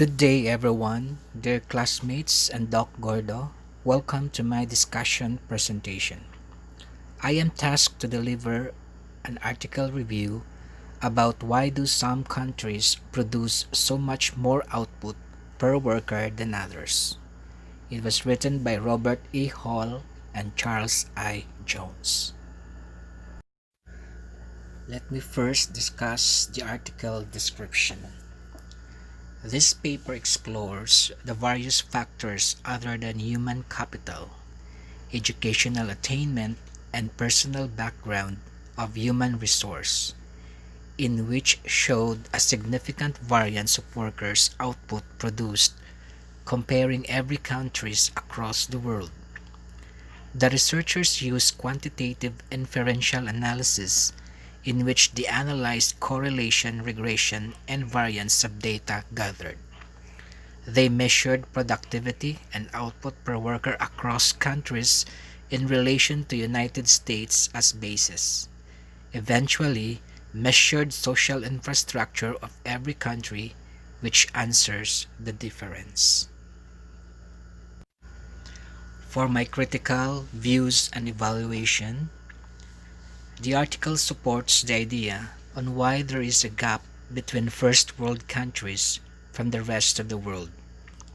Good day, everyone. Dear classmates and Doc Gordo, welcome to my discussion presentation. I am tasked to deliver an article review about why do some countries produce so much more output per worker than others. It was written by Robert E. Hall and Charles I. Jones. Let me first discuss the article description. This paper explores the various factors other than human capital, educational attainment, and personal background of human resource, in which showed a significant variance of workers' output produced comparing every countries across the world. The researchers used quantitative inferential analysis in which they analyzed correlation, regression, and variance of data gathered. They measured productivity and output per worker across countries in relation to United States as basis. Eventually, measured social infrastructure of every country, which answers the difference. For my critical views and evaluation, the article supports the idea on why there is a gap between first world countries from the rest of the world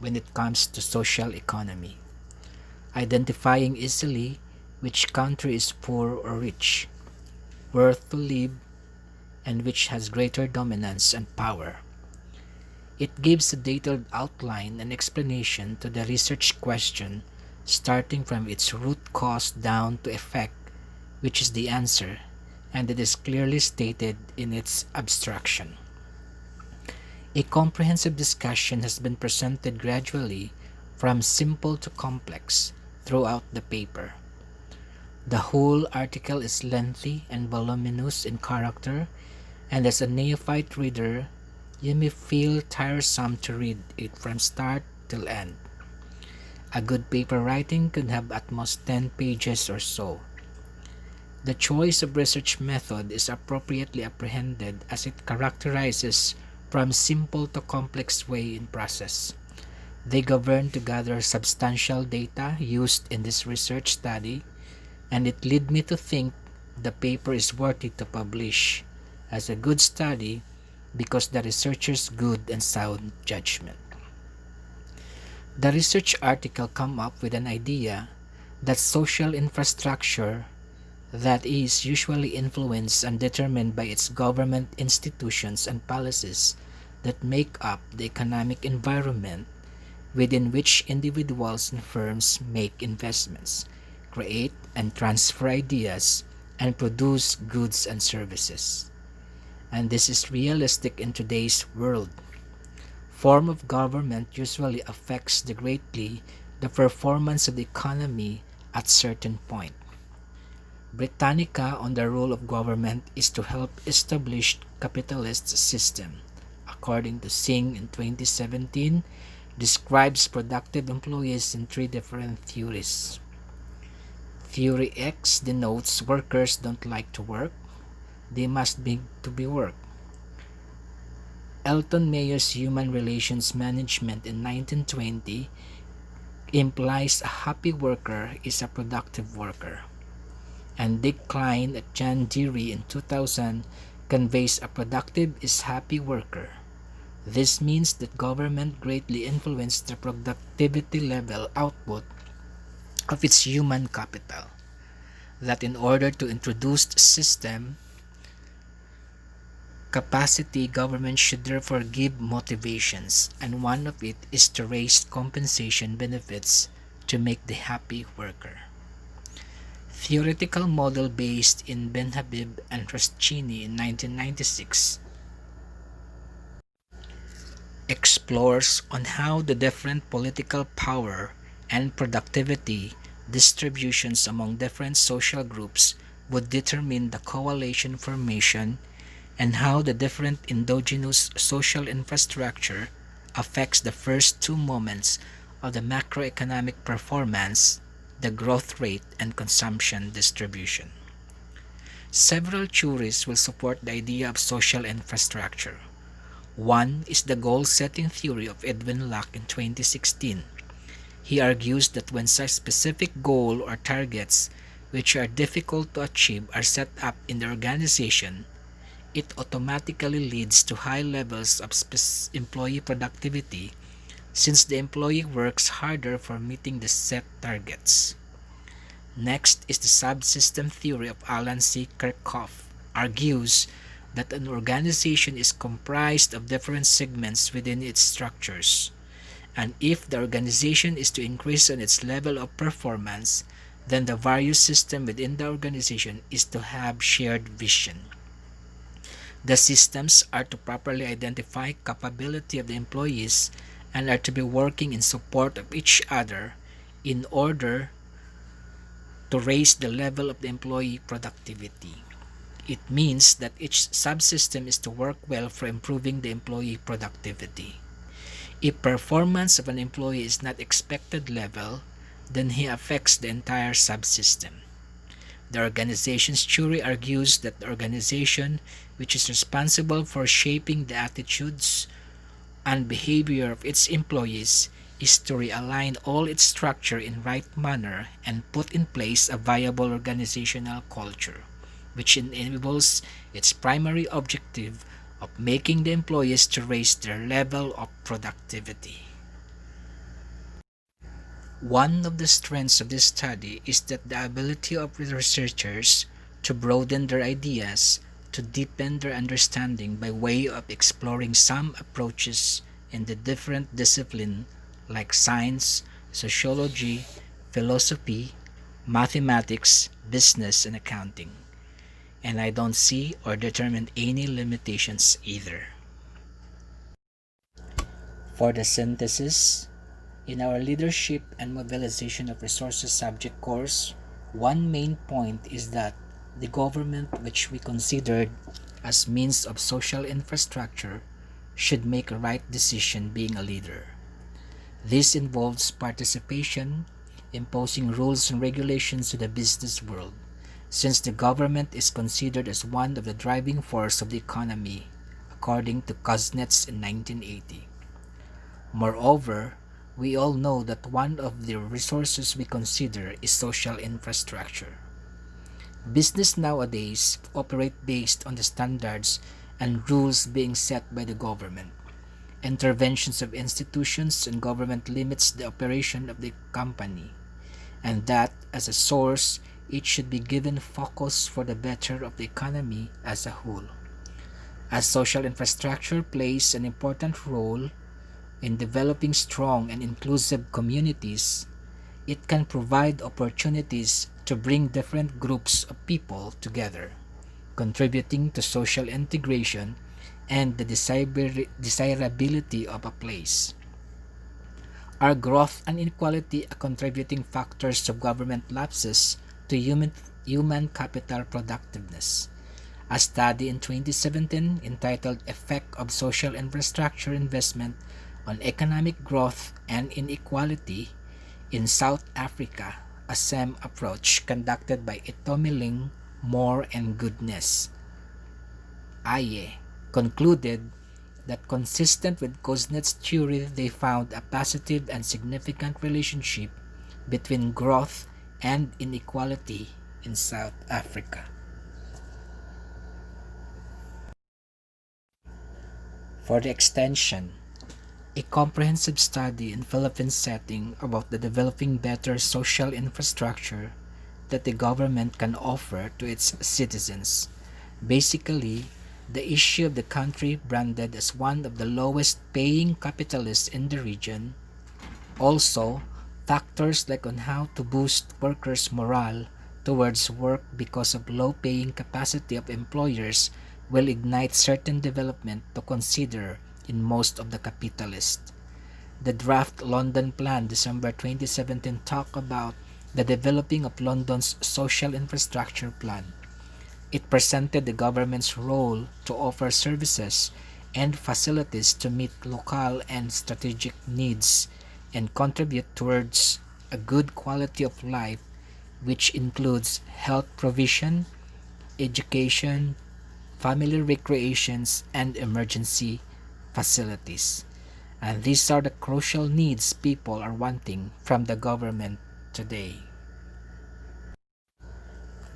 when it comes to social economy, identifying easily which country is poor or rich, worth to live, and which has greater dominance and power. It gives a detailed outline and explanation to the research question starting from its root cause down to effect, which is the answer, and it is clearly stated in its abstraction. A comprehensive discussion has been presented gradually from simple to complex throughout the paper. The whole article is lengthy and voluminous in character, and as a neophyte reader, you may feel tiresome to read it from start till end. A good paper writing could have at most 10 pages or so. The choice of research method is appropriately apprehended as it characterizes from simple to complex way in process. They govern to gather substantial data used in this research study, and it led me to think the paper is worthy to publish as a good study because the researcher's good and sound judgment. The research article come up with an idea that social infrastructure that is usually influenced and determined by its government institutions and policies that make up the economic environment within which individuals and firms make investments, create and transfer ideas, and produce goods and services. And this is realistic in today's world. Form of government usually affects greatly the performance of the economy at certain point. Britannica on the role of government is to help establish capitalist system, according to Singh in 2017, describes productive employees in three different theories. Theory X denotes workers don't like to work, they must be to be worked. Elton Mayer's Human Relations Management in 1920 implies a happy worker is a productive worker. And Dick Klein at John Deere in 2000 conveys a productive is happy worker. This means that government greatly influenced the productivity level output of its human capital. That in order to introduce system capacity, government should therefore give motivations, and one of it is to raise compensation benefits to make the happy worker. Theoretical model based in Ben Habib and Rushchini in 1996 explores on how the different political power and productivity distributions among different social groups would determine the coalition formation and how the different endogenous social infrastructure affects the first two moments of the macroeconomic performance, the growth rate and consumption distribution. Several theories will support the idea of social infrastructure. One is the goal-setting theory of Edwin Locke in 2016. He argues that when such specific goal or targets which are difficult to achieve are set up in the organization, it automatically leads to high levels of employee productivity since the employee works harder for meeting the set targets. Next is the subsystem theory of Alan C. Kirchhoff, argues that an organization is comprised of different segments within its structures, and if the organization is to increase on its level of performance, then the various systems within the organization is to have shared vision. The systems are to properly identify capability of the employees and are to be working in support of each other in order to raise the level of the employee productivity. It means that each subsystem is to work well for improving the employee productivity. If performance of an employee is not expected level, then he affects the entire subsystem. The organization's theory argues that the organization, which is responsible for shaping the attitudes and behavior of its employees, is to realign all its structure in right manner and put in place a viable organizational culture, which enables its primary objective of making the employees to raise their level of productivity. One of the strengths of this study is that the ability of the researchers to broaden their ideas, to deepen their understanding by way of exploring some approaches in the different disciplines like science, sociology, philosophy, mathematics, business, and accounting. And I don't see or determine any limitations either. For the synthesis, in our Leadership and Mobilization of Resources subject course, one main point is that the government which we considered as means of social infrastructure should make a right decision being a leader. This involves participation, imposing rules and regulations to the business world, since the government is considered as one of the driving force of the economy, according to Kuznets in 1980. Moreover, we all know that one of the resources we consider is social infrastructure. Business nowadays operate based on the standards and rules being set by the government. Interventions of institutions and government limits the operation of the company, and that as a source it should be given focus for the better of the economy as a whole. As social infrastructure plays an important role in developing strong and inclusive communities, it can provide opportunities to bring different groups of people together, contributing to social integration and the desirability of a place. Are growth and inequality a contributing factors of government lapses to human capital productiveness? A study in 2017 entitled Effect of Social Infrastructure Investment on Economic Growth and Inequality in South Africa, a SEM approach conducted by Itomiling, Moore, and Goodness, Aye, concluded that consistent with Kuznets' theory, they found a positive and significant relationship between growth and inequality in South Africa. For the extension, a comprehensive study in Philippine setting about the developing better social infrastructure that the government can offer to its citizens. Basically, the issue of the country branded as one of the lowest paying capitalists in the region. Also, factors like on how to boost workers' morale towards work because of low paying capacity of employers will ignite certain development to consider in most of the capitalists. The draft London Plan December 2017 talked about the developing of London's social infrastructure plan. It presented the government's role to offer services and facilities to meet local and strategic needs and contribute towards a good quality of life, which includes health provision, education, family recreations, and emergency facilities. And these are the crucial needs people are wanting from the government today.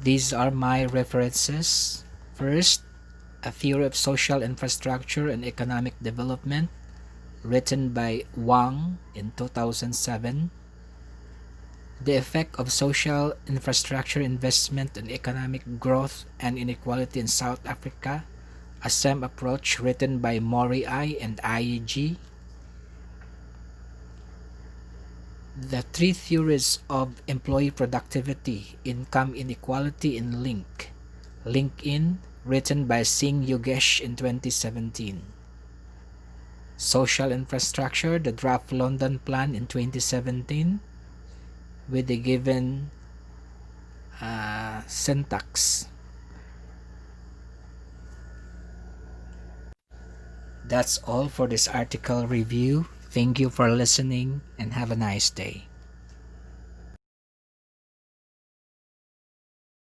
These are my references. First, A Theory of Social Infrastructure and Economic Development, written by Wang in 2007. The Effect of Social Infrastructure Investment on Economic Growth and Inequality in South Africa, a SEM approach, written by Mori I and IEG. The Three Theories of Employee Productivity, Income Inequality in LinkedIn, written by Singh Yogesh in 2017. Social Infrastructure, the Draft London Plan in 2017, with the given syntax. That's all for this article review. Thank you for listening and have a nice day.